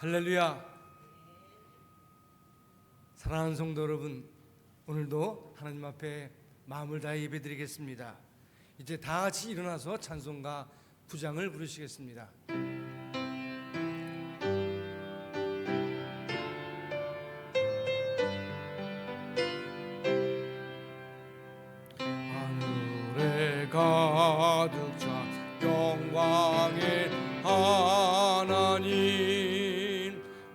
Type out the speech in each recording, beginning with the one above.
할렐루야. 사랑하는 성도 여러분, 오늘도 하나님 앞에 마음을 다해 예배드리겠습니다. 이제 다 같이 일어나서 찬송가 9장을 부르시겠습니다. 하늘에 가득 차 영광의 하나님,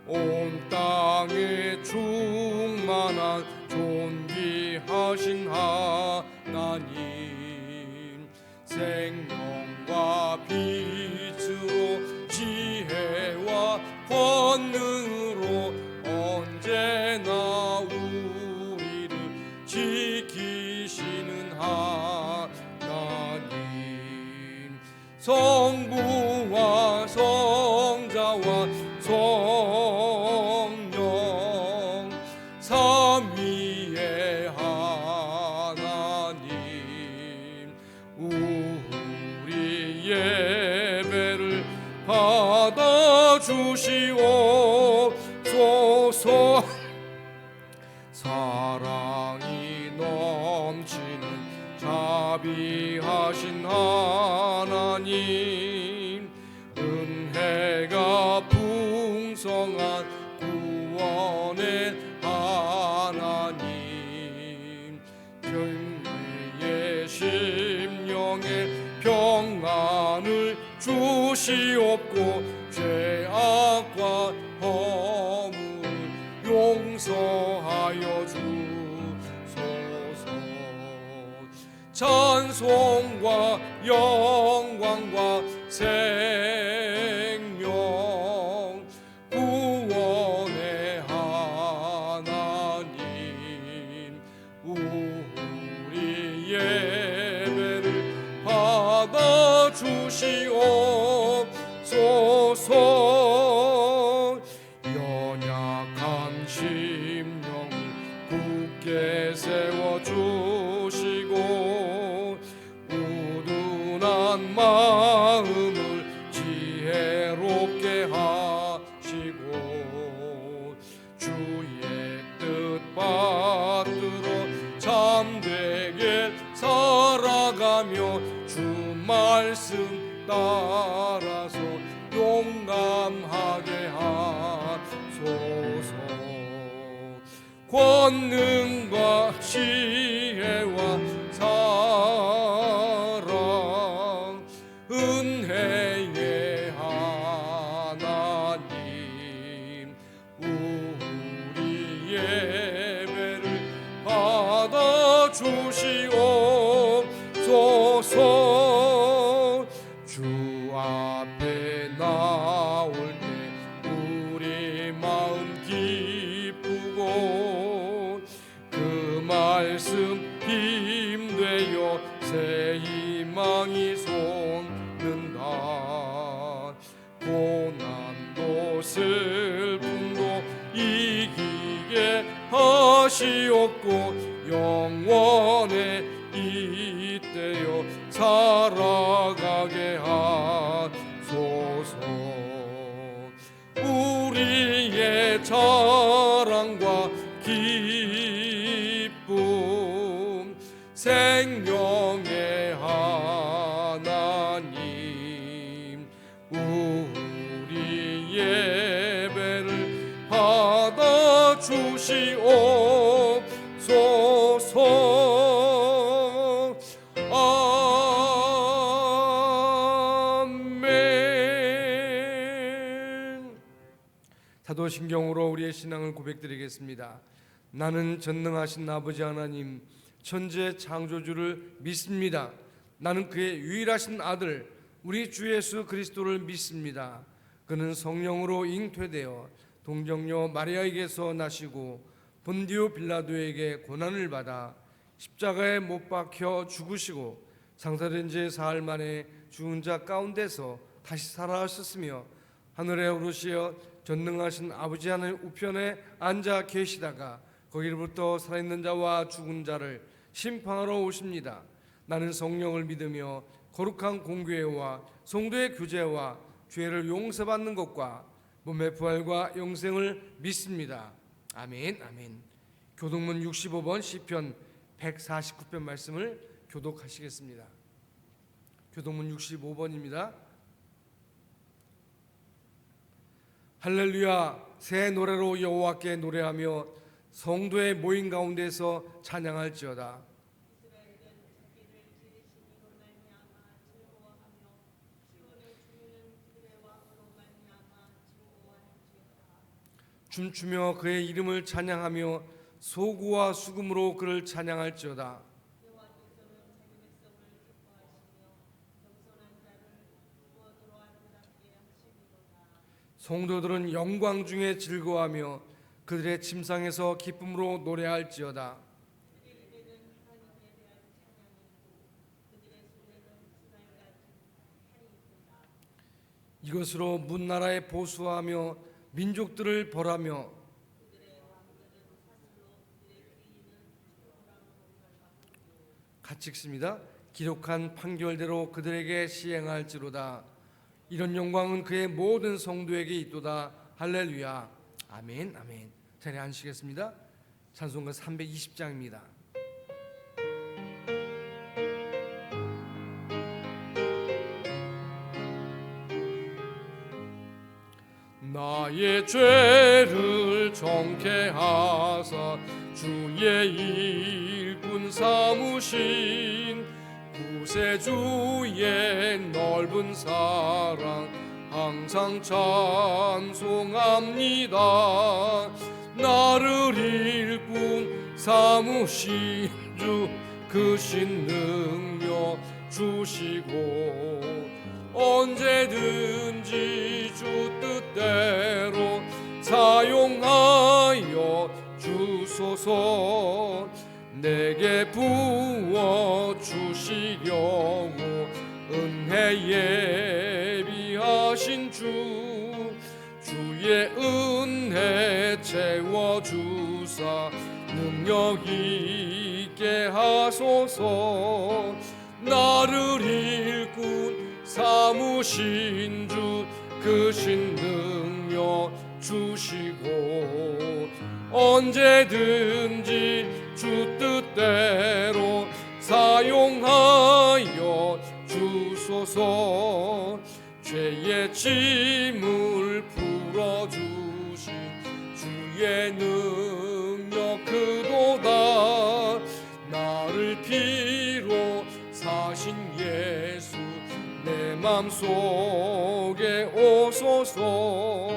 온 땅에 충만한 존귀하신 하나님, 생명과 빛으로 지혜와 권능으로 언제나 우리를 지키시는 하나님, 성부와 성자와 성령 삼위의 하나님, 우리 예배를 받아주시옵소서. 사랑이 넘치는 자비하신 하나님, 은혜가 풍성한 구원의 하나님, 경외의 심령에 평안을 주시옵고 죄악과 허물을 용서하여 주소서. 찬송과 영광과 생명 구원의 하나님, 우리 예배를 받아주시옵소서. 연약한 심령을 굳게 세워주시고 우둔한 마음을 지혜롭게 하시고 주의 뜻 받들어 참되게 살아가며 주 말씀 따라서 용감하게 하소서. 권능과 지혜와 사랑 은혜의 하나님, 우리 예배를 받아주시옵소서. 주 앞에 나올 때 우리 마음 기쁘고 그 말씀 힘되어 새 희망이 솟는다. 고난도 슬픔도 이기게 하시옵고 영원에 잇대어 살아가게 하소서. 우리의 자랑과 기쁨 생명의 하나님, 우리 예배를 받아주시옵소서. 아멘. 사도신경으로 우리의 신앙을 고백드리겠습니다. 나는 전능하신 아버지 하나님 천지의 창조주를 믿습니다. 나는 그의 유일하신 아들 우리 주 예수 그리스도를 믿습니다. 그는 성령으로 잉태되어 동정녀 마리아에게서 나시고 본디오 빌라도에게 고난을 받아 십자가에 못 박혀 죽으시고 장사된 지 사흘 만에 죽은 자 가운데서 다시 살아나셨으며 하늘에 오르시어 전능하신 아버지 하나님 우편에 앉아 계시다가 거기로부터 살아있는 자와 죽은 자를 심판하러 오십니다. 나는 성령을 믿으며 거룩한 공교회와 성도의 교제와 죄를 용서받는 것과 몸의 부활과 영생을 믿습니다. 아멘. 아멘. 교독문 65번 시편 149편 말씀을 교독하시겠습니다. 교독문 65번입니다. 할렐루야, 새 노래로 여호와께 노래하며 성도의 모임 가운데서 찬양할지어다. 춤추며 그의 이름을 찬양하며 소구와 수금으로 그를 찬양할지어다. 성도들은 영광 중에 즐거워하며 그들의 침상에서 기쁨으로 노래할지어다. 이것으로 문나라에 보수하며 민족들을 벌하며 같이 읽습니다. 기록한 판결대로 그들에게 시행할지로다. 이런 영광은 그의 모든 성도에게 있도다. 할렐루야. 아멘. 아멘. 자리에 앉으시겠습니다. 찬송가 320장입니다. 나의 죄를 정케 하사 주의 일꾼 삼으신 구세주의 넓은 사랑 항상 찬송합니다. 나를 일꾼 삼으신 주 크신 능력 주시고 언제든지 주 뜻대로 사용하여 주소서. 내게 부어 주시려고 은혜 예비하신 주의 은혜 채워주사 능력 있게 하소서. 나를 일꾼 삼으신 주 크신 능력 주시고 언제든지 주 뜻대로 사용하여 주소서. 죄의 짐을 풀어주신 주의 능력 그도다. 나를 피로 사신 예수 내 맘속에 오소서.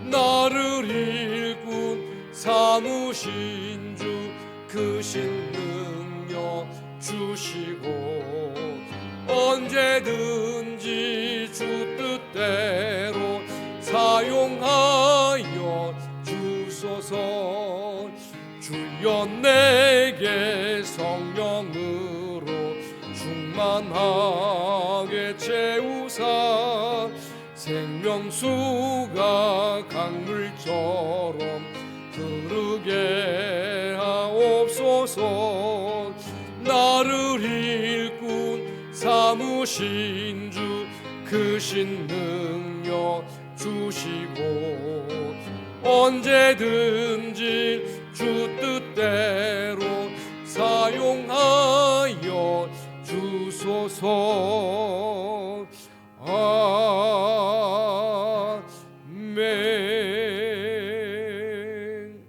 나를 일꾼 삼으신 주 크신 능력 주시고 언제든지 주 뜻대로 사용하여 주소서. 주여 내게 성령으로 충만하게 채우사 생명수가 강물처럼 흐르게 하옵소서. 나를 일꾼 삼으신 주 크신 능력 주시고 언제든지 주 뜻대로 사용하여 주소서. 아멘.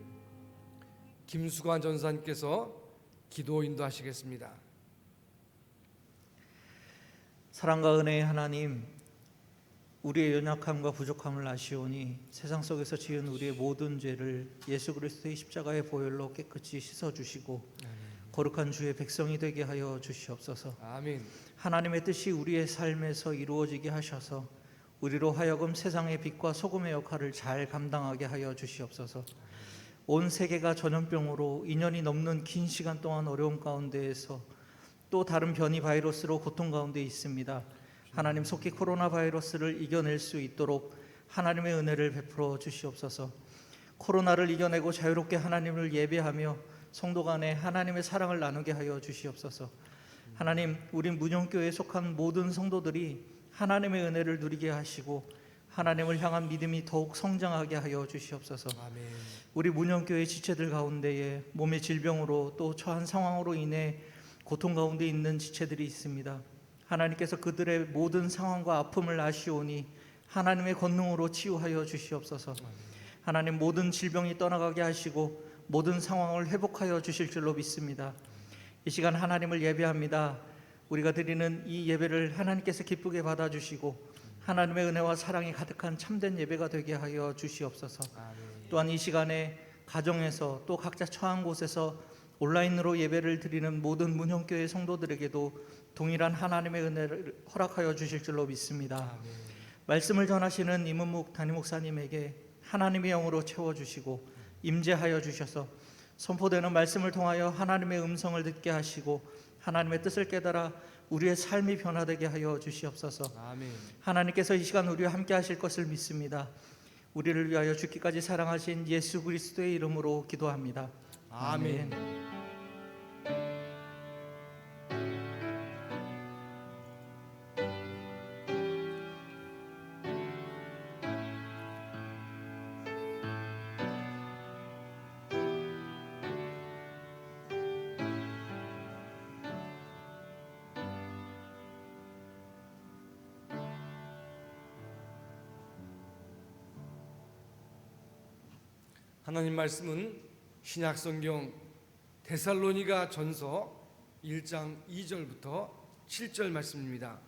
김수관 전사님께서 기도 인도하시겠습니다. 사랑과 은혜의 하나님, 우리의 연약함과 부족함을 아시오니 세상 속에서 지은 우리의 모든 죄를 예수 그리스도의 십자가의 보혈로 깨끗이 씻어주시고 거룩한 주의 백성이 되게 하여 주시옵소서. 아멘. 하나님의 뜻이 우리의 삶에서 이루어지게 하셔서 우리로 하여금 세상의 빛과 소금의 역할을 잘 감당하게 하여 주시옵소서. 온 세계가 전염병으로 2년이 넘는 긴 시간 동안 어려움 가운데에서 또 다른 변이 바이러스로 고통 가운데 있습니다. 하나님 속히 코로나 바이러스를 이겨낼 수 있도록 하나님의 은혜를 베풀어 주시옵소서. 코로나를 이겨내고 자유롭게 하나님을 예배하며 성도 간에 하나님의 사랑을 나누게 하여 주시옵소서. 하나님, 우리 문영교회에 속한 모든 성도들이 하나님의 은혜를 누리게 하시고 하나님을 향한 믿음이 더욱 성장하게 하여 주시옵소서. 아멘. 우리 문영교회 지체들 가운데에 몸의 질병으로 또 처한 상황으로 인해 고통 가운데 있는 지체들이 있습니다. 하나님께서 그들의 모든 상황과 아픔을 아시오니 하나님의 권능으로 치유하여 주시옵소서. 하나님 모든 질병이 떠나가게 하시고 모든 상황을 회복하여 주실 줄로 믿습니다. 이 시간 하나님을 예배합니다. 우리가 드리는 이 예배를 하나님께서 기쁘게 받아주시고 하나님의 은혜와 사랑이 가득한 참된 예배가 되게 하여 주시옵소서. 또한 이 시간에 가정에서 또 각자 처한 곳에서 온라인으로 예배를 드리는 모든 문형교회 성도들에게도 동일한 하나님의 은혜를 허락하여 주실 줄로 믿습니다. 말씀을 전하시는 임은묵 담임 목사님에게 하나님의 영으로 채워주시고 임재하여 주셔서 선포되는 말씀을 통하여 하나님의 음성을 듣게 하시고 하나님의 뜻을 깨달아 우리의 삶이 변화되게 하여 주시옵소서. 아멘. 하나님께서 이 시간 우리와 함께 하실 것을 믿습니다. 우리를 위하여 죽기까지 사랑하신 예수 그리스도의 이름으로 기도합니다. 아멘. 하나님 말씀은 신약성경 데살로니가 전서 1장 2절부터 7절 말씀입니다.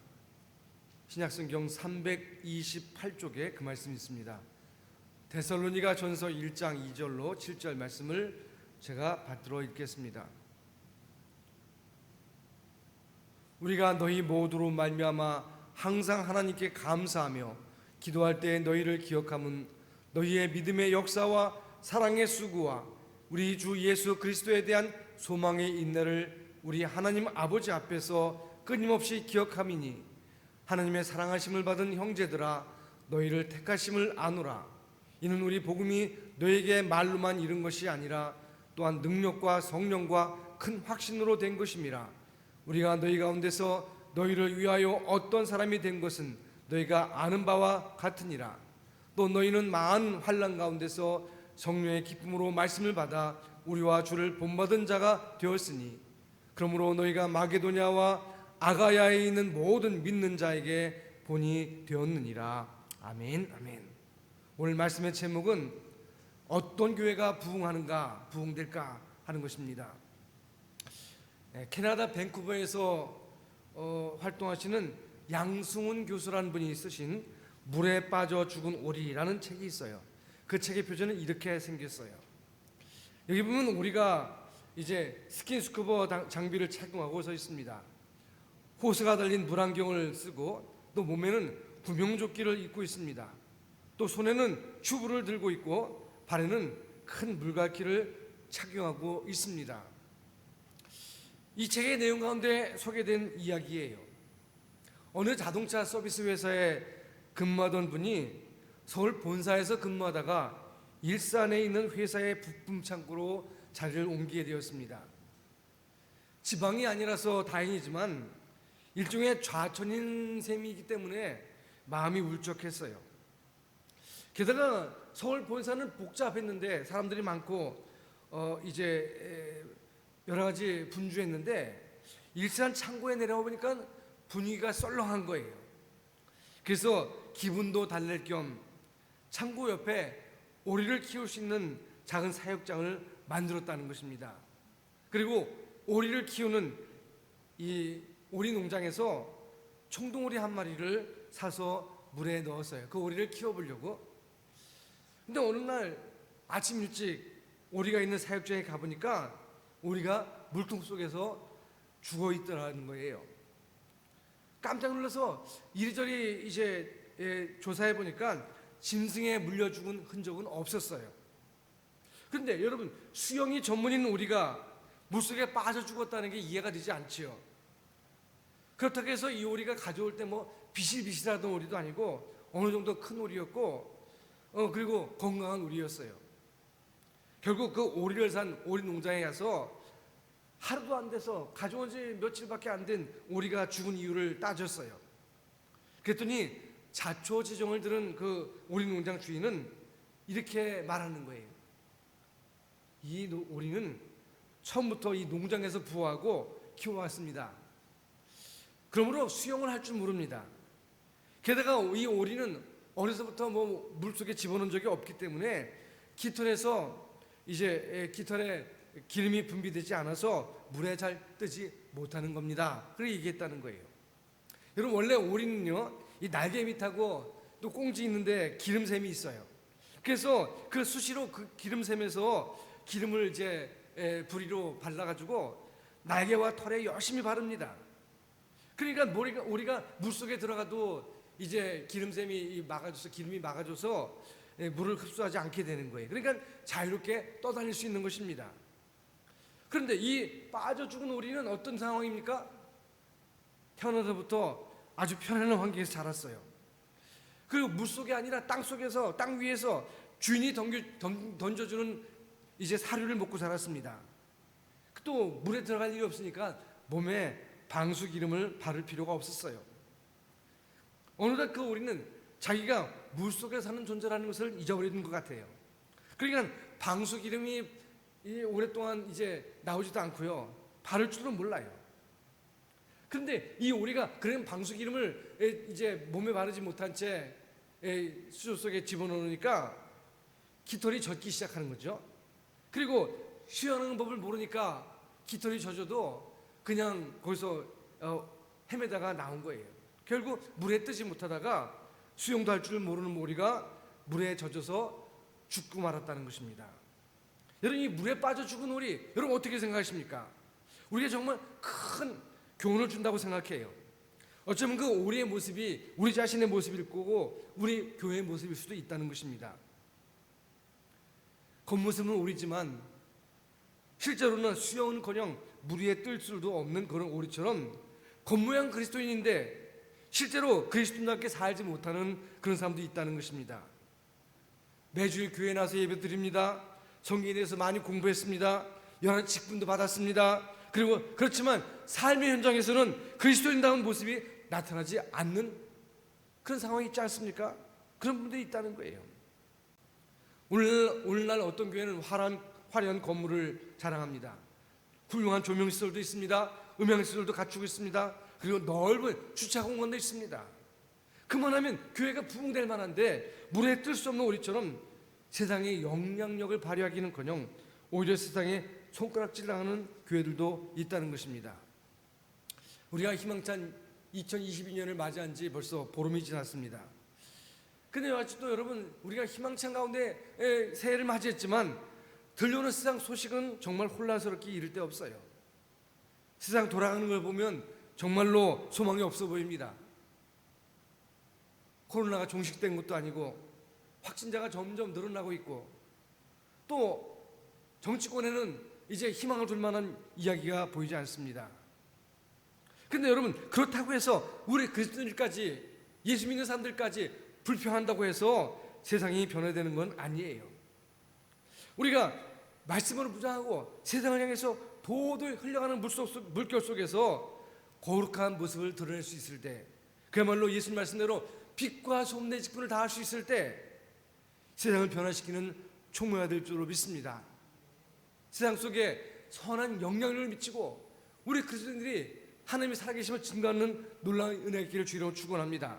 신약성경 328쪽에 그 말씀이 있습니다. 데살로니가 전서 1장 2절로 7절 말씀을 제가 받들어 읽겠습니다. 우리가 너희 모두로 말미암아 항상 하나님께 감사하며 기도할 때 너희를 기억함은 너희의 믿음의 역사와 사랑의 수고와 우리 주 예수 그리스도에 대한 소망의 인내를 우리 하나님 아버지 앞에서 끊임없이 기억함이니 하나님의 사랑하심을 받은 형제들아 너희를 택하심을 아노라. 이는 우리 복음이 너에게 말로만 이른 것이 아니라 또한 능력과 성령과 큰 확신으로 된 것임이라. 우리가 너희 가운데서 너희를 위하여 어떤 사람이 된 것은 너희가 아는 바와 같으니라. 또 너희는 많은 환난 가운데서 성령의 기쁨으로 말씀을 받아 우리와 주를 본받은 자가 되었으니 그러므로 너희가 마게도냐와 아가야에 있는 모든 믿는 자에게 본이 되었느니라. 아멘. 아멘. 오늘 말씀의 제목은 어떤 교회가 부흥하는가, 부흥될까 하는 것입니다. 캐나다 밴쿠버에서 활동하시는 양승훈 교수라는 분이 쓰신 물에 빠져 죽은 오리라는 책이 있어요. 그 책의 표지는 이렇게 생겼어요. 여기 보면 우리가 이제 스킨스쿠버 장비를 착용하고 서 있습니다. 호스가 달린 물안경을 쓰고 또 몸에는 구명조끼를 입고 있습니다. 또 손에는 튜브를 들고 있고 발에는 큰 물갈퀴를 착용하고 있습니다. 이 책의 내용 가운데 소개된 이야기예요. 어느 자동차 서비스 회사에 근무하던 분이 서울 본사에서 근무하다가 일산에 있는 회사의 부품 창고로 자리를 옮기게 되었습니다. 지방이 아니라서 다행이지만 일종의 좌천인 셈이기 때문에 마음이 울적했어요. 게다가 서울 본사는 복잡했는데 사람들이 많고 이제 여러 가지 분주했는데 일산 창고에 내려와 보니까 분위기가 썰렁한 거예요. 그래서 기분도 달랠 겸 창고 옆에 오리를 키울 수 있는 작은 사육장을 만들었다는 것입니다. 그리고 오리를 키우는 이 오리 농장에서 청동오리 한 마리를 사서 물에 넣었어요. 그 오리를 키워보려고. 근데 어느 날 아침 일찍 오리가 있는 사육장에 가보니까 오리가 물통 속에서 죽어 있더라는 거예요. 깜짝 놀라서 이리저리 이제 조사해 보니까 짐승에 물려 죽은 흔적은 없었어요. 그런데 여러분, 수영이 전문인 오리가 물속에 빠져 죽었다는 게 이해가 되지 않지요. 그렇다고 해서 이 오리가 가져올 때 뭐 비실비실하던 오리도 아니고 어느 정도 큰 오리였고 그리고 건강한 오리였어요. 결국 그 오리를 산 오리 농장에 가서 하루도 안 돼서 가져온 지 며칠밖에 안 된 오리가 죽은 이유를 따졌어요. 그랬더니 자초지종을 들은 그 오리 농장 주인은 이렇게 말하는 거예요. 이 오리는 처음부터 이 농장에서 부화하고 키워왔습니다. 그러므로 수영을 할 줄 모릅니다. 게다가 이 오리는 어려서부터 뭐 물속에 집어넣은 적이 없기 때문에 깃털에서 이제 깃털에 기름이 분비되지 않아서 물에 잘 뜨지 못하는 겁니다. 그렇게 얘기했다는 거예요. 여러분, 원래 오리는요, 이 날개 밑하고 또 꽁지 있는데 기름샘이 있어요. 그래서 그 수시로 그 기름샘에서 기름을 이제 부리로 발라가지고 날개와 털에 열심히 바릅니다. 그러니까 오리가 물속에 들어가도 이제 기름샘이 막아줘서, 기름이 막아줘서 물을 흡수하지 않게 되는 거예요. 그러니까 자유롭게 떠다닐 수 있는 것입니다. 그런데 이 빠져 죽은 오리는 어떤 상황입니까? 태어나서부터 아주 편안한 환경에서 자랐어요. 그리고 물속이 아니라 땅속에서, 땅 위에서 주인이 던져주는 이제 사료를 먹고 자랐습니다. 또 물에 들어갈 일이 없으니까 몸에 방수 기름을 바를 필요가 없었어요. 어느덧 그 오리는 자기가 물속에 사는 존재라는 것을 잊어버리는 것 같아요. 그러니까 방수 기름이 오랫동안 이제 나오지도 않고요, 바를 줄은 몰라요. 그런데 이 오리가 그런 방수 기름을 이제 몸에 바르지 못한 채 수조 속에 집어넣으니까 깃털이 젖기 시작하는 거죠. 그리고 수영하는 법을 모르니까 깃털이 젖어도 그냥 거기서 헤매다가 나온 거예요. 결국 물에 뜨지 못하다가 수영도 할 줄 모르는 오리가 물에 젖어서 죽고 말았다는 것입니다. 여러분, 이 물에 빠져 죽은 오리, 여러분 어떻게 생각하십니까? 우리가 정말 큰 교훈을 준다고 생각해요. 어쩌면 그 오리의 모습이 우리 자신의 모습일 거고 우리 교회의 모습일 수도 있다는 것입니다. 겉모습은 오리지만 실제로는 수영은커녕 물 위에 뜰 수도 없는 그런 오리처럼 겉모양 그리스도인인데 실제로 그리스도인답게 살지 못하는 그런 사람도 있다는 것입니다. 매주일 교회에 나서 예배 드립니다. 성경에 대해서 많이 공부했습니다. 여러 직분도 받았습니다. 그리고 그렇지만 삶의 현장에서는 그리스도인다운 모습이 나타나지 않는 그런 상황이 있지 않습니까? 그런 분들이 있다는 거예요. 오늘날 어떤 교회는 화려한 건물을 자랑합니다. 훌륭한 조명시설도 있습니다. 음향시설도 갖추고 있습니다. 그리고 넓은 주차 공간도 있습니다. 그만하면 교회가 부흥될 만한데 물에 뜰 수 없는 오리처럼 세상의 영향력을 발휘하기는커녕 오히려 세상에 손가락질당하는 교회들도 있다는 것입니다. 우리가 희망찬 2022년을 맞이한 지 벌써 보름이 지났습니다. 근데 아직도 여러분, 우리가 희망찬 가운데 새해를 맞이했지만 들려오는 세상 소식은 정말 혼란스럽게 이를 데 없어요. 세상 돌아가는 걸 보면 정말로 소망이 없어 보입니다. 코로나가 종식된 것도 아니고 확진자가 점점 늘어나고 있고 또 정치권에는 이제 희망을 둘 만한 이야기가 보이지 않습니다. 근데 여러분, 그렇다고 해서 우리 그리스도인들까지, 예수 믿는 사람들까지 불평한다고 해서 세상이 변화되는 건 아니에요. 우리가 말씀으로 무장하고 세상을 향해서 도도히 흘러가는 물결 속에서 거룩한 모습을 드러낼 수 있을 때, 그야말로 예수님 말씀대로 빛과 소금의 직분을 다할 수 있을 때 세상을 변화시키는 총무가 될 줄로 믿습니다. 세상 속에 선한 영향력을 미치고 우리 그리스도인들이 하나님이 살아계심을 증거하는 놀라운 은혜의 길을 주의로 축원합니다.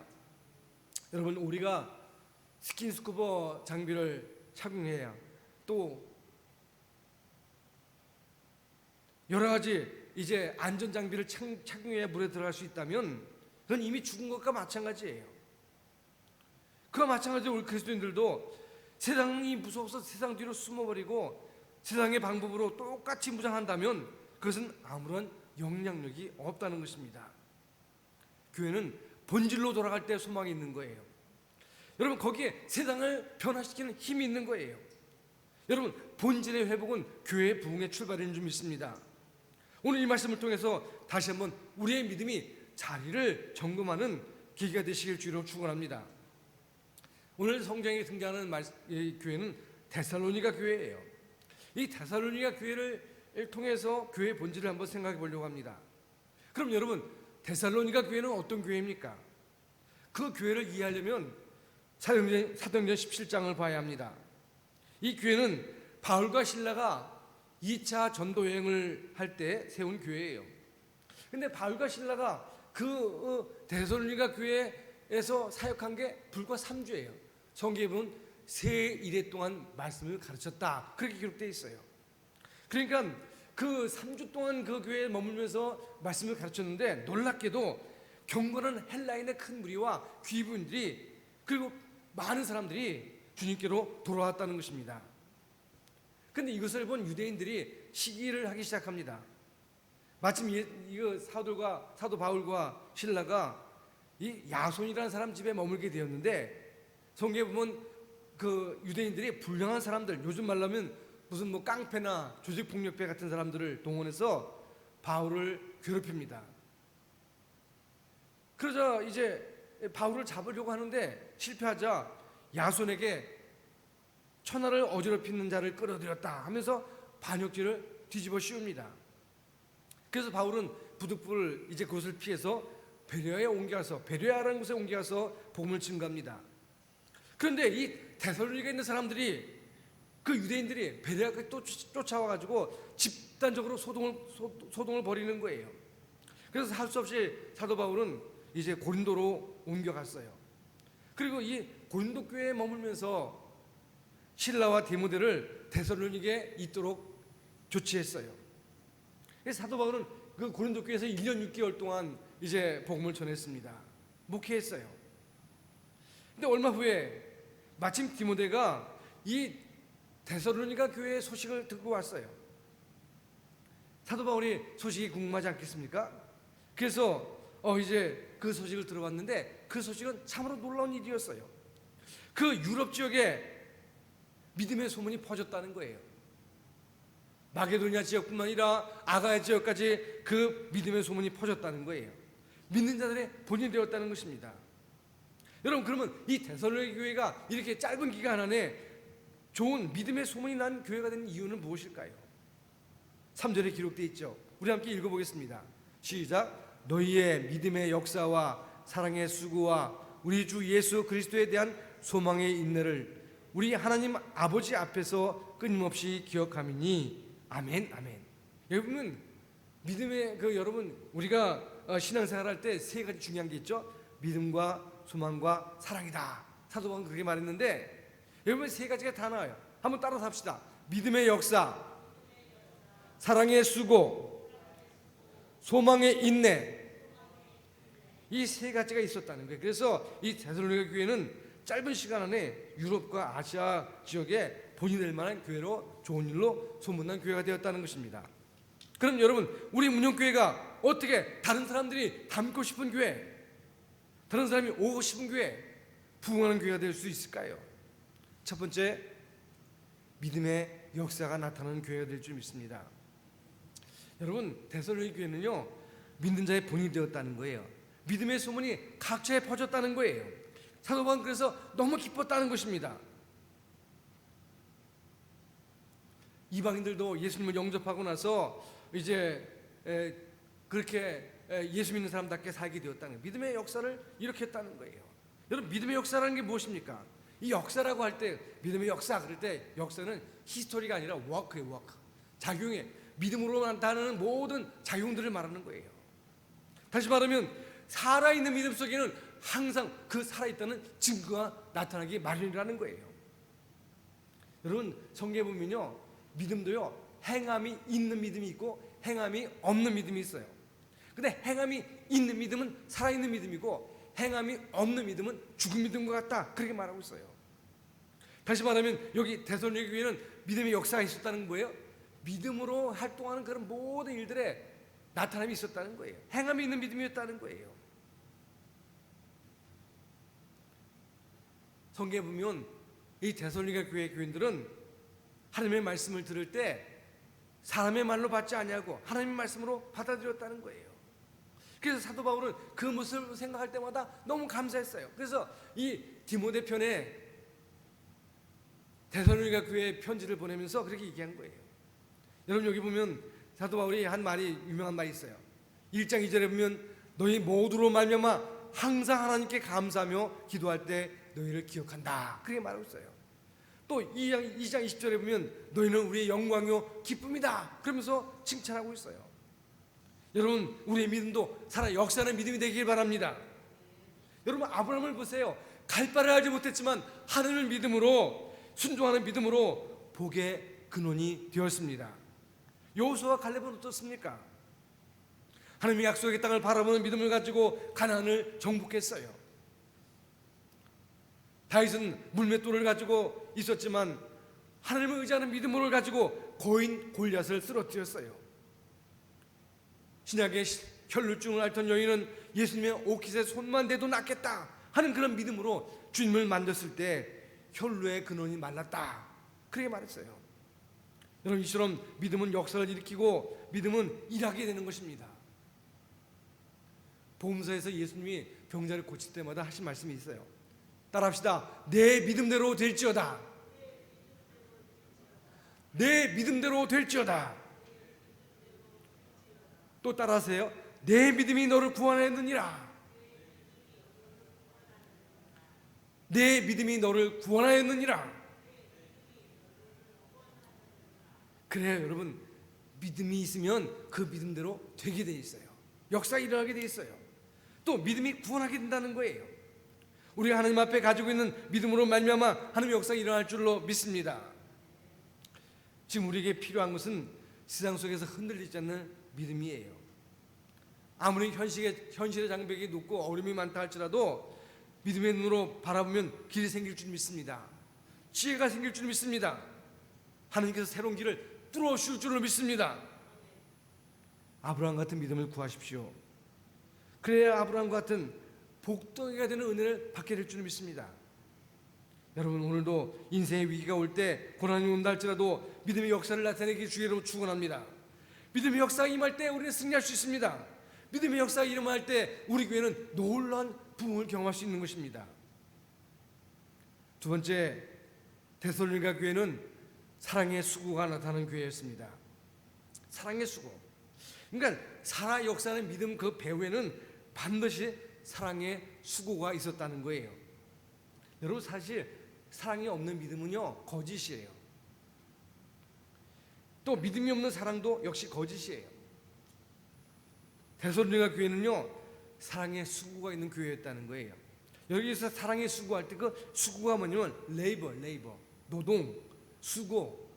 여러분, 우리가 스킨스쿠버 장비를 착용해야 또 여러 가지 이제 안전 장비를 착용해야 물에 들어갈 수 있다면 그건 이미 죽은 것과 마찬가지예요. 그와 마찬가지로 우리 그리스도인들도 세상이 무서워서 세상 뒤로 숨어버리고 세상의 방법으로 똑같이 무장한다면 그것은 아무런 영향력이 없다는 것입니다. 교회는 본질로 돌아갈 때 소망이 있는 거예요. 여러분, 거기에 세상을 변화시키는 힘이 있는 거예요. 여러분, 본질의 회복은 교회의 부흥의 출발인 줄 믿습니다. 오늘 이 말씀을 통해서 다시 한번 우리의 믿음이 자리를 점검하는 계기가 되시길 주로 축원합니다. 오늘 성경에 등장하는 교회는 데살로니가 교회예요. 이 데살로니가 교회를 통해서 교회의 본질을 한번 생각해 보려고 합니다. 그럼 여러분, 데살로니가 교회는 어떤 교회입니까? 그 교회를 이해하려면 사도행전 17장을 봐야 합니다. 이 교회는 바울과 실라가 2차 전도 여행을 할 때 세운 교회예요. 근데 바울과 실라가 그 데살로니가 교회에서 사역한 게 불과 3주예요. 성경에 보면 세 일해 동안 말씀을 가르쳤다, 그렇게 기록되어 있어요. 그러니까 그 3주 동안 그 교회에 머물면서 말씀을 가르쳤는데, 놀랍게도 경건한 헬라인의 큰 무리와 귀부인들이, 그리고 많은 사람들이 주님께로 돌아왔다는 것입니다. 그런데 이것을 본 유대인들이 시기를 하기 시작합니다. 마침 이거 사도 바울과 실라가 이 야손이라는 사람 집에 머물게 되었는데, 성경에 보면 그 유대인들이 불량한 사람들, 요즘 말로 하면 무슨 뭐 깡패나 조직폭력배 같은 사람들을 동원해서 바울을 괴롭힙니다. 그러자 이제 바울을 잡으려고 하는데 실패하자 야손에게 천하를 어지럽히는 자를 끌어들였다 하면서 반역죄를 뒤집어 씌웁니다. 그래서 바울은 부득불 이제 그것을 피해서 베레아에 옮겨가서, 베레아라는 곳에 옮겨가서 복음을 증거합니다. 그런데 이 데살로니가에 있는 사람들이, 그 유대인들이 베레아까지 또 쫓아와가지고 집단적으로 소동을 벌이는 거예요. 그래서 할 수 없이 사도 바울은 이제 고린도로 옮겨갔어요. 그리고 이 고린도 교회에 머물면서 실라와 디모데를 데살로니가에 있도록 조치했어요. 그래서 사도 바울은 그 고린도 교회에서 1년 6개월 동안 이제 복음을 전했습니다. 목회했어요. 근데 얼마 후에 마침 디모데가 이 데살로니가 교회의 소식을 듣고 왔어요. 사도 바울이 소식이 궁금하지 않겠습니까? 그래서 이제 그 소식을 들어봤는데, 그 소식은 참으로 놀라운 일이었어요. 그 유럽 지역에 믿음의 소문이 퍼졌다는 거예요. 마게도니아 지역뿐만 아니라 아가야 지역까지 그 믿음의 소문이 퍼졌다는 거예요. 믿는 자들의 본이 되었다는 것입니다. 여러분, 그러면 이 데살로니가 교회가 이렇게 짧은 기간 안에 좋은 믿음의 소문이 난 교회가 된 이유는 무엇일까요? 3절에 기록되어 있죠. 우리 함께 읽어보겠습니다. 시작. 너희의 믿음의 역사와 사랑의 수고와 우리 주 예수 그리스도에 대한 소망의 인내를 우리 하나님 아버지 앞에서 끊임없이 기억함이니 아멘, 아멘. 여러분, 믿음의 여러분, 우리가 신앙생활할 때 세 가지 중요한 게 있죠. 믿음과 소망과 사랑이다. 사도 바울은 그렇게 말했는데, 여러분 세 가지가 다 나와요. 한번 따라서 합시다. 믿음의 역사, 사랑의 수고, 소망의 인내. 이 세 가지가 있었다는 거예요. 그래서 이 데살로니가 교회는 짧은 시간 안에 유럽과 아시아 지역에 본이 될 만한 교회로, 좋은 일로 소문난 교회가 되었다는 것입니다. 그럼 여러분, 우리 문영교회가 어떻게 다른 사람들이 닮고 싶은 교회, 다른 사람이 오고 싶은 교회, 부흥하는 교회가 될 수 있을까요? 첫 번째, 믿음의 역사가 나타나는 교회가 될 줄 믿습니다. 여러분, 데살로니가 교회는요, 믿는 자의 본이 되었다는 거예요. 믿음의 소문이 각처에 퍼졌다는 거예요. 사도 바울은 그래서 너무 기뻤다는 것입니다. 이방인들도 예수님을 영접하고 나서 이제 그렇게 예수 믿는 사람답게 살게 되었다는 거예요. 믿음의 역사를 이렇게 했다는 거예요. 여러분, 믿음의 역사라는 게 무엇입니까? 이 역사라고 할 때, 믿음의 역사 그럴 때 역사는 히스토리가 아니라 워크예요. 워크. 작용에 믿음으로 나타나는 모든 작용들을 말하는 거예요. 다시 말하면 살아있는 믿음 속에는 항상 그 살아있다는 증거가 나타나기 마련이라는 거예요. 여러분, 성경에 보면요, 믿음도요, 행함이 있는 믿음이 있고 행함이 없는 믿음이 있어요. 근데 행함이 있는 믿음은 살아있는 믿음이고 행함이 없는 믿음은 죽은 믿음과 같다, 그렇게 말하고 있어요. 다시 말하면 여기 데살로니가 교회는 믿음의 역사가 있었다는 거예요. 믿음으로 활동하는 그런 모든 일들에 나타남이 있었다는 거예요. 행함이 있는 믿음이었다는 거예요. 성경에 보면 이 데살로니가 교회 교인들은 하나님의 말씀을 들을 때 사람의 말로 받지 아니하고 하나님의 말씀으로 받아들였다는 거예요. 그래서 사도 바울은 그 모습을 생각할 때마다 너무 감사했어요. 그래서 이 디모데 편에 데살로니가 교회에 편지를 보내면서 그렇게 얘기한 거예요. 여러분, 여기 보면 사도 바울이 한 말이, 유명한 말이 있어요. 1장 2절에 보면 너희 모두로 말미암아 항상 하나님께 감사하며 기도할 때 너희를 기억한다. 그렇게 말하고 있어요. 또 2장 20절에 보면 너희는 우리의 영광이요 기쁨이다 그러면서 칭찬하고 있어요. 여러분, 우리의 믿음도 살아 역사하는 믿음이 되길 바랍니다. 여러분, 아브라함을 보세요. 갈 바를 알지 못했지만 하늘을 믿음으로, 순종하는 믿음으로 복의 근원이 되었습니다. 여호수아와 갈렙은 어떻습니까? 하나님의 약속의 땅을 바라보는 믿음을 가지고 가나안을 정복했어요. 다윗은 물맷돌을 가지고 있었지만 하나님을 의지하는 믿음을 가지고 고인 골리앗을 쓰러뜨렸어요. 신약의 혈루증을 앓던 여인은 예수님의 옷깃에 손만 대도 낫겠다 하는 그런 믿음으로 주님을 만졌을 때 혈루의 근원이 말랐다 그렇게 말했어요. 여러분, 이처럼 믿음은 역사를 일으키고 믿음은 일하게 되는 것입니다. 복음서에서 예수님이 병자를 고칠 때마다 하신 말씀이 있어요. 따라합시다. 내 믿음대로 될지어다. 내 믿음대로 될지어다. 또 따라하세요. 내 믿음이 너를 구원하였느니라. 내 믿음이 너를 구원하였느니라. 그래요, 여러분. 믿음이 있으면 그 믿음대로 되게 돼 있어요. 역사가 일어나게 돼 있어요. 또 믿음이 구원하게 된다는 거예요. 우리가 하나님 앞에 가지고 있는 믿음으로 말미암아 하나님의 역사가 일어날 줄로 믿습니다. 지금 우리에게 필요한 것은 세상 속에서 흔들리지 않는 믿음이에요. 아무리 현실의 장벽이 높고 어려움이 많다 할지라도 믿음의 눈으로 바라보면 길이 생길 줄 믿습니다. 지혜가 생길 줄 믿습니다. 하나님께서 새로운 길을 뚫어주실 줄로 믿습니다. 아브라함 같은 믿음을 구하십시오. 그래야 아브라함 같은 복덩이가 되는 은혜를 받게 될 줄 믿습니다. 여러분, 오늘도 인생의 위기가 올 때, 고난이 온다 할지라도 믿음의 역사를 나타내기 주의로 축원합니다. 믿음의 역사가 임할 때 우리는 승리할 수 있습니다. 믿음의 역사가 일어날 때 우리 교회는 놀라운 부흥을 경험할 수 있는 것입니다. 두 번째, 데살로니가 교회는 사랑의 수고가 나타나는 교회였습니다. 사랑의 수고. 그러니까 살아 역사하는 믿음 그 배후에는 반드시 사랑의 수고가 있었다는 거예요. 여러분, 사실 사랑이 없는 믿음은요 거짓이에요. 또 믿음이 없는 사랑도 역시 거짓이에요. 데살로니가 교회는요 사랑의 수고가 있는 교회였다는 거예요. 여기서 사랑의 수고할 때 그 수고가 뭐냐면 레이버, 노동, 수고,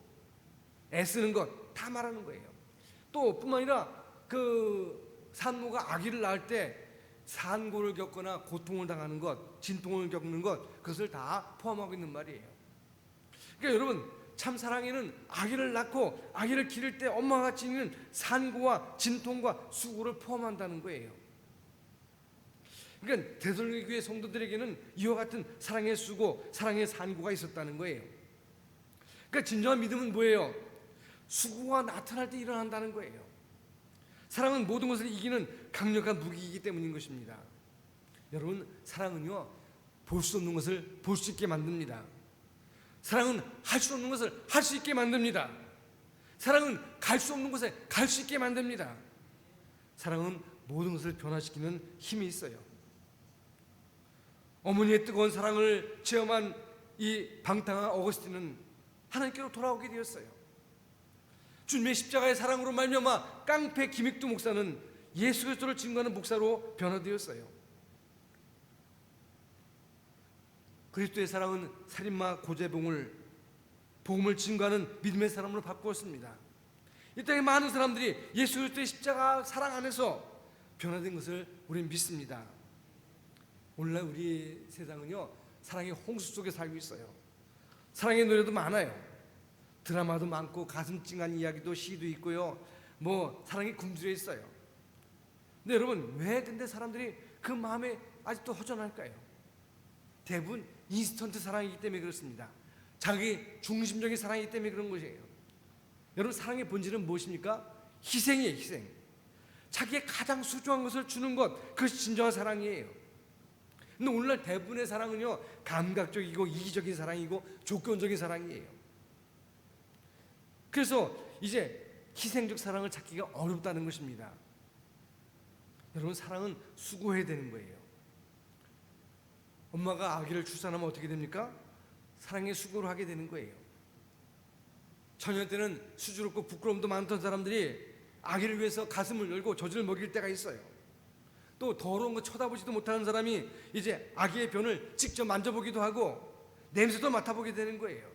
애쓰는 것 다 말하는 거예요. 또 뿐만 아니라 그 산모가 아기를 낳을 때 산고를 겪거나 고통을 당하는 것, 진통을 겪는 것, 그것을 다 포함하고 있는 말이에요. 그러니까 여러분, 참 사랑에는 아기를 낳고 아기를 기를 때 엄마가 같이 있는 산고와 진통과 수고를 포함한다는 거예요. 그러니까 데살로니가 교회 성도들에게는 이와 같은 사랑의 수고, 사랑의 산고가 있었다는 거예요. 그러니까 진정한 믿음은 뭐예요? 수고가 나타날 때 일어난다는 거예요. 사랑은 모든 것을 이기는 강력한 무기이기 때문인 것입니다. 여러분, 사랑은요 볼 수 없는 것을 볼 수 있게 만듭니다. 사랑은 할 수 없는 것을 할 수 있게 만듭니다. 사랑은 갈 수 없는 곳에 갈 수 있게 만듭니다. 사랑은 모든 것을 변화시키는 힘이 있어요. 어머니의 뜨거운 사랑을 체험한 이 방탕한 어거스틴은 하나님께로 돌아오게 되었어요. 주님의 십자가의 사랑으로 말미암아 깡패 김익두 목사는 예수 그리스도를 증거하는 목사로 변화되었어요. 그리스도의 사랑은 살인마 고재봉을 복음을 증거하는 믿음의 사람으로 바꾸었습니다. 이 땅에 많은 사람들이 예수 그리스도의 십자가 사랑 안에서 변화된 것을 우리는 믿습니다. 오늘날 우리 세상은요 사랑의 홍수 속에 살고 있어요. 사랑의 노래도 많아요. 드라마도 많고 가슴 찡한 이야기도 시도 있고요. 뭐 사랑이 굶주려 있어요. 근데 여러분, 왜 근데 사람들이 그 마음에 아직도 허전할까요? 대부분 인스턴트 사랑이기 때문에 그렇습니다. 자기 중심적인 사랑이기 때문에 그런 것이에요. 여러분, 사랑의 본질은 무엇입니까? 희생이에요. 희생. 자기의 가장 소중한 것을 주는 것, 그것이 진정한 사랑이에요. 근데 오늘날 대부분의 사랑은요 감각적이고 이기적인 사랑이고 조건적인 사랑이에요. 그래서 이제 희생적 사랑을 찾기가 어렵다는 것입니다. 여러분, 사랑은 수고해야 되는 거예요. 엄마가 아기를 출산하면 어떻게 됩니까? 사랑의 수고를 하게 되는 거예요. 처녀 때는 수줍고 부끄러움도 많던 사람들이 아기를 위해서 가슴을 열고 젖을 먹일 때가 있어요. 또 더러운 거 쳐다보지도 못하는 사람이 이제 아기의 변을 직접 만져보기도 하고 냄새도 맡아보게 되는 거예요.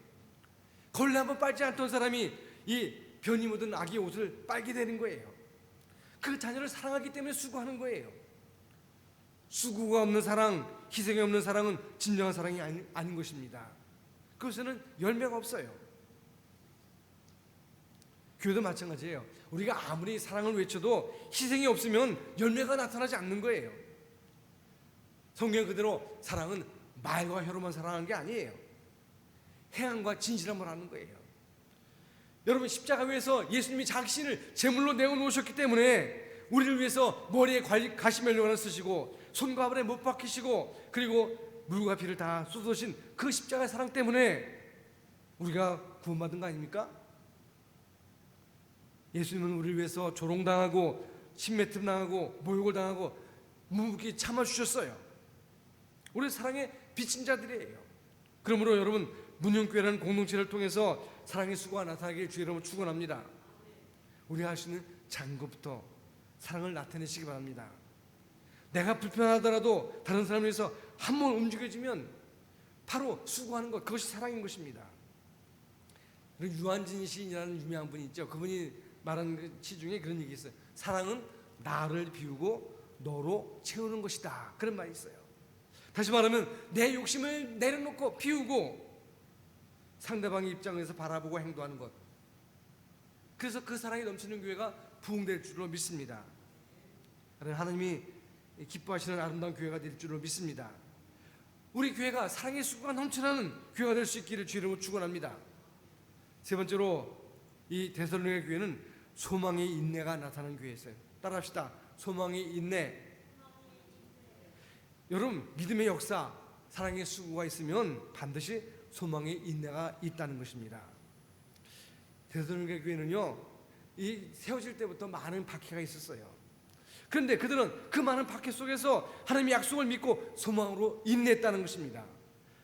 걸레 한번 빨지 않던 사람이 이 변이 묻은 아기의 옷을 빨게 되는 거예요. 그 자녀를 사랑하기 때문에 수고하는 거예요. 수고가 없는 사랑, 희생이 없는 사랑은 진정한 사랑이 아닌 것입니다. 그것에는 열매가 없어요. 교회도 마찬가지예요. 우리가 아무리 사랑을 외쳐도 희생이 없으면 열매가 나타나지 않는 거예요. 성경 그대로 사랑은 말과 혀로만 사랑하는 게 아니에요. 행함과 진실함을 하는 거예요. 여러분, 십자가 위에서 예수님이 자신을 제물로 내어놓으셨기 때문에 우리를 위해서 머리에 가시멜로를 쓰시고 손과 발에 못 박히시고 그리고 물과 피를 다 쏟으신 그 십자가의 사랑 때문에 우리가 구원받은 거 아닙니까? 예수님은 우리를 위해서 조롱당하고 침뱉음 당하고 모욕을 당하고 묵묵히 참아주셨어요. 우리 사랑의 빚진 자들이에요. 그러므로 여러분, 문영교회라는 공동체를 통해서 사랑의 수고가 나타나길 주의 이름으로 축원합니다. 우리가 할 수 있는 작은 것부터 사랑을 나타내시기 바랍니다. 내가 불편하더라도 다른 사람을 위해서 한 번 움직여지면 바로 수고하는 것, 그것이 사랑인 것입니다. 유한진 시인이라는 유명한 분이 있죠. 그분이 말한 시 중에 그런 얘기 있어요. 사랑은 나를 비우고 너로 채우는 것이다, 그런 말이 있어요. 다시 말하면 내 욕심을 내려놓고 비우고 상대방의 입장에서 바라보고 행동하는 것, 그래서 그 사랑이 넘치는 교회가 부흥될 줄로 믿습니다. 하나님이 기뻐하시는 아름다운 교회가 될 줄로 믿습니다. 우리 교회가 사랑의 수고가 넘쳐나는 교회가 될 수 있기를 주의 이름으로 축원합니다. 세 번째로, 이 데살로니가 교회는 소망의 인내가 나타나는 교회였어요. 따라합시다. 소망의 인내. 여러분, 믿음의 역사, 사랑의 수고가 있으면 반드시 소망의 인내가 있다는 것입니다. 데살로니가 교회는요, 이 세워질 때부터 많은 박해가 있었어요. 그런데 그들은 그 많은 박해 속에서 하나님의 약속을 믿고 소망으로 인내했다는 것입니다.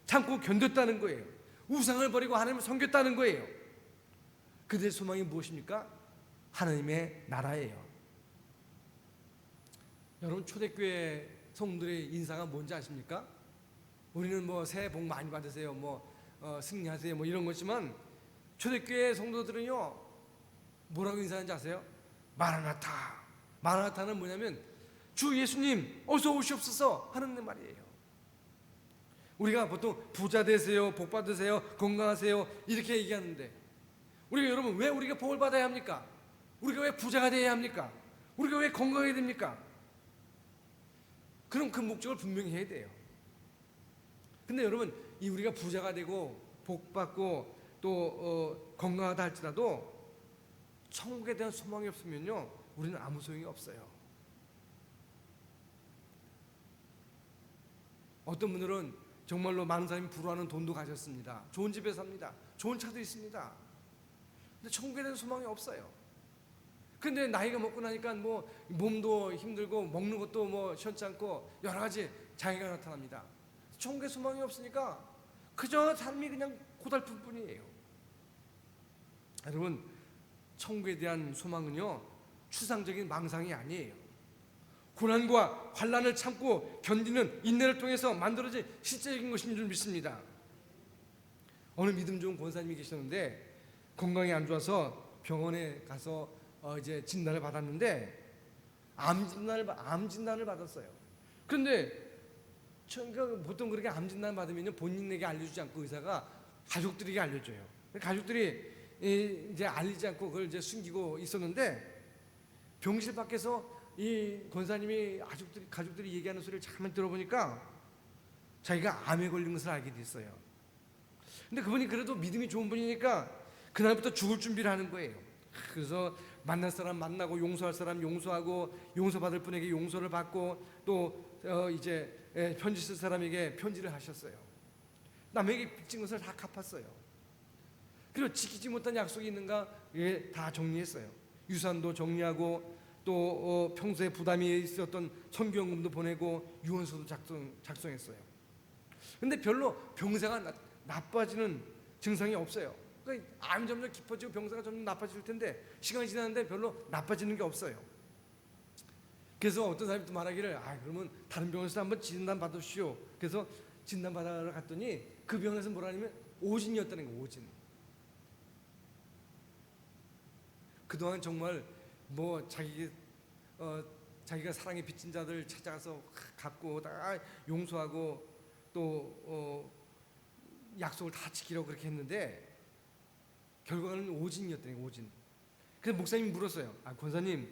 참고 견뎠다는 거예요. 우상을 버리고 하나님을 섬겼다는 거예요. 그들의 소망이 무엇입니까? 하나님의 나라예요. 여러분, 초대교회 성도들의 인사가 뭔지 아십니까? 우리는 뭐 새해 복 많이 받으세요, 승리하세요, 이런 거지만 초대교회 성도들은요, 뭐라고 인사하는지 아세요? 마라나타. 마라나타는 뭐냐면 주 예수님 어서 오시옵소서 하는 말이에요. 우리가 보통 부자 되세요, 복 받으세요, 건강하세요 이렇게 얘기하는데, 우리가 여러분, 왜 우리가 복을 받아야 합니까? 우리가 왜 부자가 되어야 합니까? 우리가 왜 건강해야 됩니까? 그럼 그 목적을 분명히 해야 돼요. 근데 여러분, 이 우리가 부자가 되고 복 받고 또 건강하다 할지라도 천국에 대한 소망이 없으면요, 우리는 아무 소용이 없어요. 어떤 분들은 정말로 많은 사람이 부러워하는 돈도 가졌습니다. 좋은 집에 삽니다. 좋은 차도 있습니다. 근데 천국에 대한 소망이 없어요. 근데 나이가 먹고 나니까 몸도 힘들고 먹는 것도 시원치 않고 여러 가지 장애가 나타납니다. 천국에 소망이 없으니까 그저 삶이 그냥 고달픈 뿐이에요. 여러분, 천국에 대한 소망은요, 추상적인 망상이 아니에요. 고난과 환난을 참고 견디는 인내를 통해서 만들어진 실제적인 것인 줄 믿습니다. 어느 믿음 좋은 권사님이 계셨는데 건강이 안 좋아서 병원에 가서 이제 진단을 받았는데 암 진단을 받았어요. 그런데 보통 그렇게 암 진단 받으면 본인에게 알려주지 않고 의사가 가족들에게 알려줘요. 가족들이 이제 알리지 않고 그걸 이제 숨기고 있었는데, 병실 밖에서 이 권사님이 가족들이 얘기하는 소리를 잠깐 들어보니까 자기가 암에 걸린 것을 알게 됐어요. 근데 그분이 그래도 믿음이 좋은 분이니까 그날부터 죽을 준비를 하는 거예요. 그래서 만날 사람 만나고 용서할 사람 용서하고 용서받을 분에게 용서를 받고 또 이제 편지 쓸 사람에게 편지를 하셨어요. 남에게 빚진 것을 다 갚았어요. 그리고 지키지 못한 약속이 있는가 다 정리했어요. 유산도 정리하고 또 평소에 부담이 있었던 선교연금도 보내고 유언서도 작성했어요. 근데 별로 병사가 나빠지는 증상이 없어요. 그러니까 암이 점점 깊어지고 병사가 점점 나빠질 텐데 시간이 지났는데 별로 나빠지는 게 없어요. 그래서 어떤 사람이 또 말하기를 그러면 다른 병원에서 한번 진단 받으시오. 그래서 진단 받으러 갔더니 그 병원에서 뭐라 하냐면 오진이었다는 거예요. 오진. 그동안 정말 뭐 자기가 사랑에 빚진 자들 찾아가서 갚고 다 용서하고 또 약속을 다 지키려고 그렇게 했는데 결과는 오진이었다는 거예요. 오진. 그래서 목사님이 물었어요. 권사님,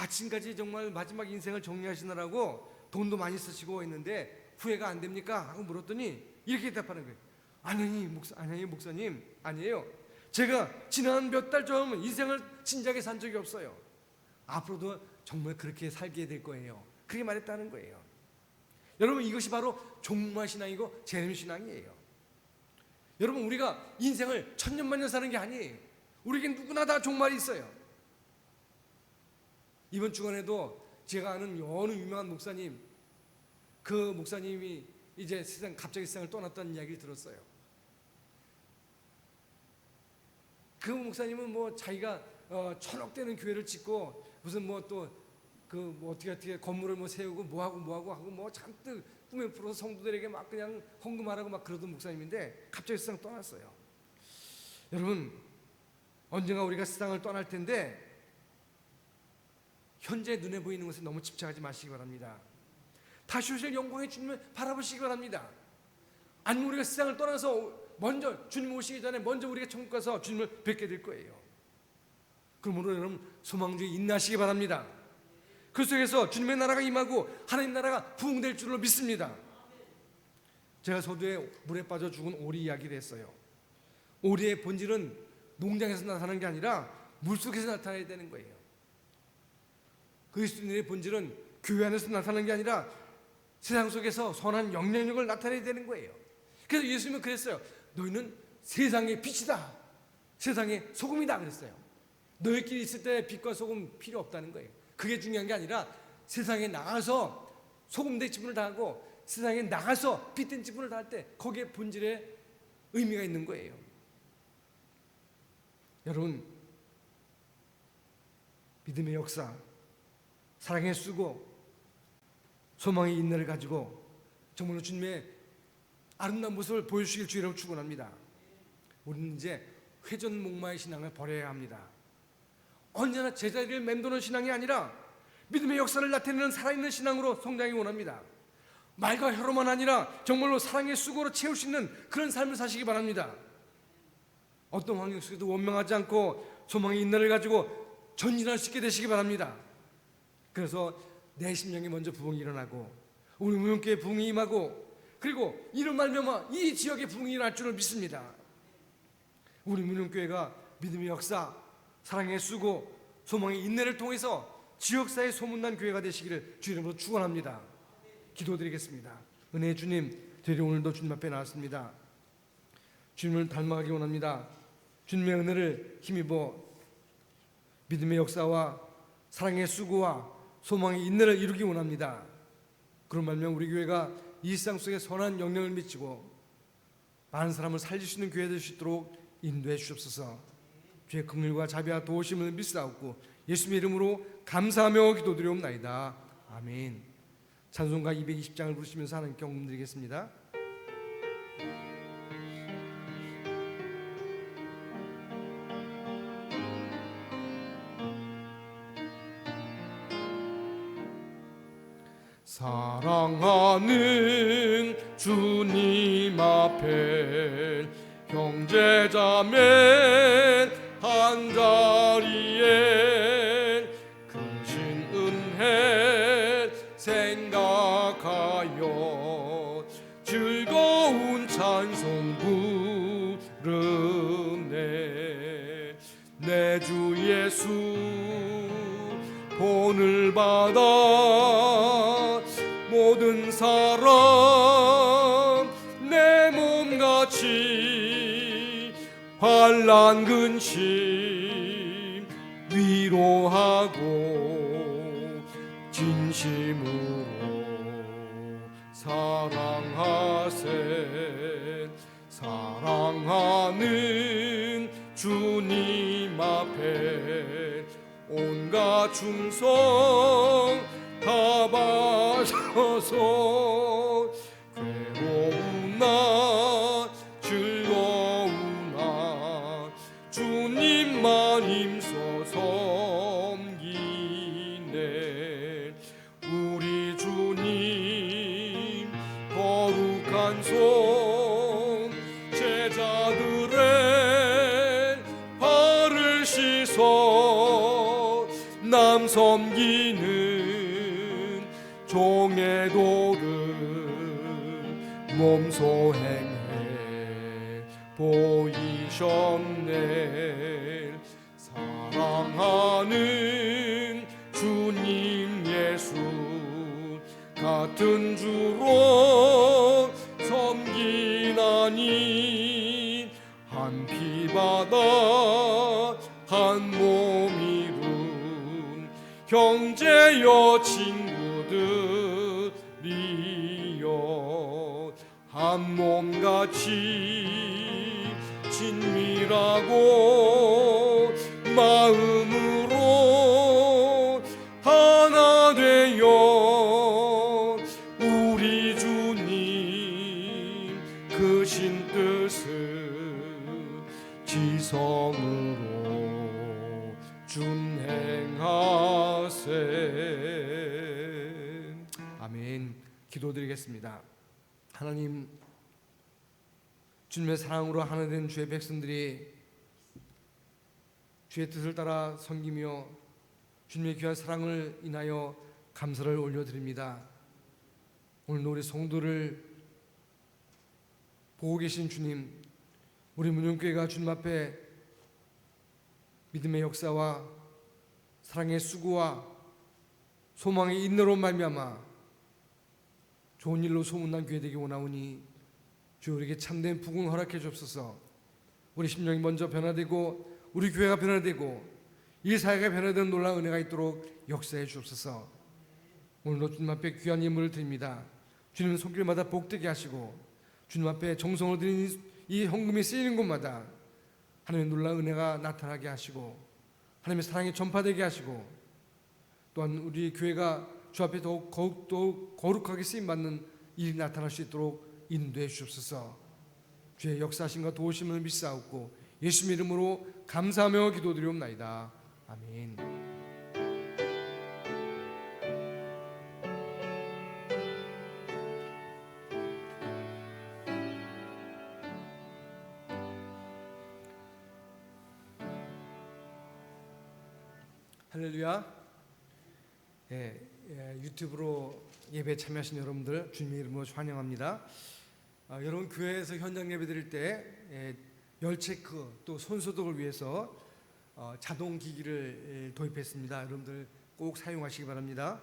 지금까지 정말 마지막 인생을 정리하시느라고 돈도 많이 쓰시고 있는데 후회가 안 됩니까? 하고 물었더니 이렇게 대답하는 거예요. 아니에요 목사님, 아니에요. 제가 지난 몇 달 좀 인생을 진작에 산 적이 없어요. 앞으로도 정말 그렇게 살게 될 거예요. 그렇게 말했다는 거예요. 여러분, 이것이 바로 종말신앙이고 재림신앙이에요. 여러분, 우리가 인생을 천년만년 사는 게 아니에요. 우리에겐 누구나 다 종말이 있어요. 이번 주간에도 제가 아는 어느 유명한 목사님, 그 목사님이 이제 갑자기 세상을 떠났다는 이야기를 들었어요. 그 목사님은 뭐 자기가 천억 되는 교회를 짓고 무슨 뭐 또 어떻게 건물을 뭐 세우고 뭐하고 하고 뭐 잔뜩 꿈에 풀어서 성도들에게 막 그냥 헌금하라고 막 그러던 목사님인데 갑자기 세상 떠났어요. 여러분, 언젠가 우리가 세상을 떠날 텐데 현재 눈에 보이는 것에 너무 집착하지 마시기 바랍니다. 다시 오실 영광의 주님을 바라보시기 바랍니다. 아니면 우리가 세상을 떠나서 먼저 주님 오시기 전에 먼저 우리가 천국 가서 주님을 뵙게 될 거예요. 그러므로 여러분, 소망주에 인내하시기 바랍니다. 그 속에서 주님의 나라가 임하고 하나님 나라가 부흥될 줄로 믿습니다. 제가 서두에 물에 빠져 죽은 오리 이야기를 했어요. 오리의 본질은 농장에서 나타나는 게 아니라 물속에서 나타나야 되는 거예요. 그리스도인의 본질은 교회 안에서 나타나는 게 아니라 세상 속에서 선한 영향력을 나타내야 되는 거예요. 그래서 예수님은 그랬어요. 너희는 세상의 빛이다, 세상의 소금이다 그랬어요. 너희끼리 있을 때 빛과 소금 필요 없다는 거예요. 그게 중요한 게 아니라 세상에 나가서 소금된 지분을 다하고 세상에 나가서 빛된 지분을 다할 때 거기에 본질에 의미가 있는 거예요. 여러분, 믿음의 역사, 사랑의 수고, 소망의 인내를 가지고 정말로 주님의 아름다운 모습을 보여주시길 주의라고 축원합니다. 우리는 이제 회전목마의 신앙을 버려야 합니다. 언제나 제자리를 맴도는 신앙이 아니라 믿음의 역사를 나타내는 살아있는 신앙으로 성장하기 원합니다. 말과 혀로만 아니라 정말로 사랑의 수고로 채울 수 있는 그런 삶을 사시기 바랍니다. 어떤 환경 속에도 원망하지 않고 소망의 인내를 가지고 전진할 수 있게 되시기 바랍니다. 그래서 내 심령에 먼저 부흥이 일어나고 우리 무용교회 부흥이 임하고 그리고 이런 말미암아 이 지역에 부흥이 일어날 줄을 믿습니다. 우리 무용교회가 믿음의 역사, 사랑의 수고, 소망의 인내를 통해서 지역사회에 소문난 교회가 되시기를 주 이름으로 축원합니다. 기도드리겠습니다. 은혜의 주님, 되려 오늘도 주님 앞에 나왔습니다. 주님을 닮아가기 원합니다. 주님의 은혜를 힘입어 믿음의 역사와 사랑의 수고와 소망의 인내를 이루기 원합니다. 그런 말면 우리 교회가 이 세상 속에 선한 영향을 미치고 많은 사람을 살릴 수 있는 교회 될 수 있도록 인도해 주옵소서. 주의 긍휼과 자비와 도우심을 믿사옵고 예수님의 이름으로 감사하며 기도드리옵나이다. 아멘. 찬송가 220장을 부르시면서 하나님께 옹금드리겠습니다. 사랑하는 주님 앞에 형제자매 한자리에 크신 은혜 생각하여 즐거운 찬송 부르네. 내 주 예수 본을 받아 모든 사람 내 몸같이 환난 근심 위로하고 진심으로 사랑하리. 행하세. 사랑하는 주님 앞에 온갖 충성 다 바쳐서 괴로우나 즐거우나 주님만 힘써 섬기네. 우리 주님 거룩한 손 제자들의 발을 씻어 남 섬기는 종의 도를 몸소 행해 보이셨네. 사랑하는 주님 예수 같은 주로 섬기나니 한 피바다 한 몸 이룬 형제여 친구들이여 한 몸같이 친밀하고 마음으로 하나 되어 우리 주님 크신 뜻을 지성으로 준행하세. 아멘. 기도드리겠습니다. 하나님, 주님의 사랑으로 하나 된 주의 백성들이 주의 뜻을 따라 섬기며 주님의 귀한 사랑을 인하여 감사를 올려드립니다. 오늘도 우리 성도를 보고 계신 주님, 우리 문영교회가 주님 앞에 믿음의 역사와 사랑의 수고와 소망의 인내로 말미암아 좋은 일로 소문난 교회 되기 원하오니 주여 우리에게 참된 부흥 허락해 주옵소서. 우리 심령이 먼저 변화되고 우리 교회가 변화되고 이 사회가 변화되는 놀라운 은혜가 있도록 역사해 주옵소서. 오늘도 주님 앞에 귀한 예물을 드립니다. 주님은 손길마다 복되게 하시고 주님 앞에 정성을 드리는 이 헌금이 쓰이는 곳마다 하나님의 놀라운 은혜가 나타나게 하시고 하나님의 사랑이 전파되게 하시고 또한 우리 교회가 주 앞에 더욱더 거룩하게 쓰임받는 일이 나타날 수 있도록 인도해 주옵소서. 주의 역사하심과 도우심을 믿사옵고 예수님 이름으로 감사하며 기도드리옵나이다. 아멘. 할렐루야. 유튜브로 예배 참여하신 여러분들 주님의 이름으로 환영합니다. 여러분 교회에서 현장 예배 드릴 때 열 체크 또 손 소독을 위해서 자동 기기를 도입했습니다. 여러분들 꼭 사용하시기 바랍니다.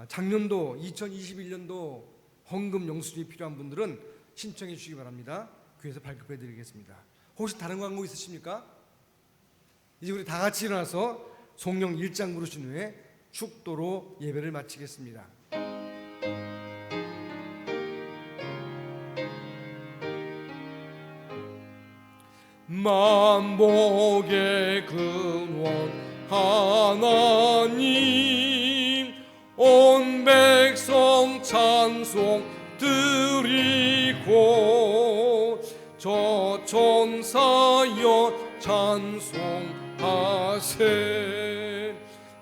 작년도 2021년도 헌금 영수증이 필요한 분들은 신청해 주시기 바랍니다. 교회에서 발급해 드리겠습니다. 혹시 다른 광고 있으십니까? 이제 우리 다 같이 일어나서 성령 1장 부르신 후에 축도로 예배를 마치겠습니다. 만복의 근원 하나님 온 백성 찬송 드리고 저 천사여 찬송하세.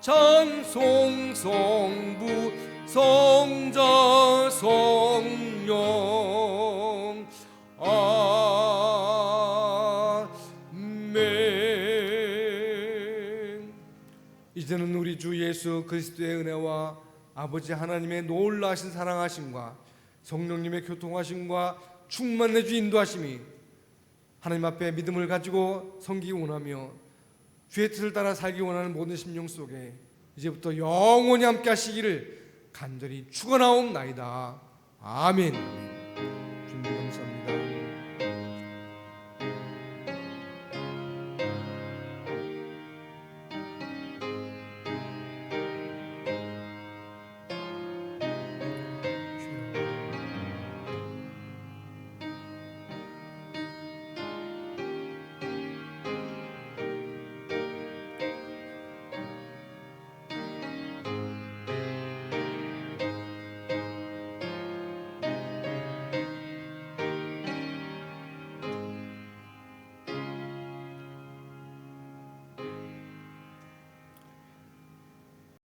찬송 성부 성자 성령 아멘. 이제는 우리 주 예수 그리스도의 은혜와 아버지 하나님의 놀라신 사랑하심과 성령님의 교통하심과 충만해 주 인도하심이 하나님 앞에 믿음을 가지고 섬기기 원하며 주의 뜻을 따라 살기 원하는 모든 심령 속에 이제부터 영원히 함께 하시기를 간절히 축원하옵나이다. 아멘.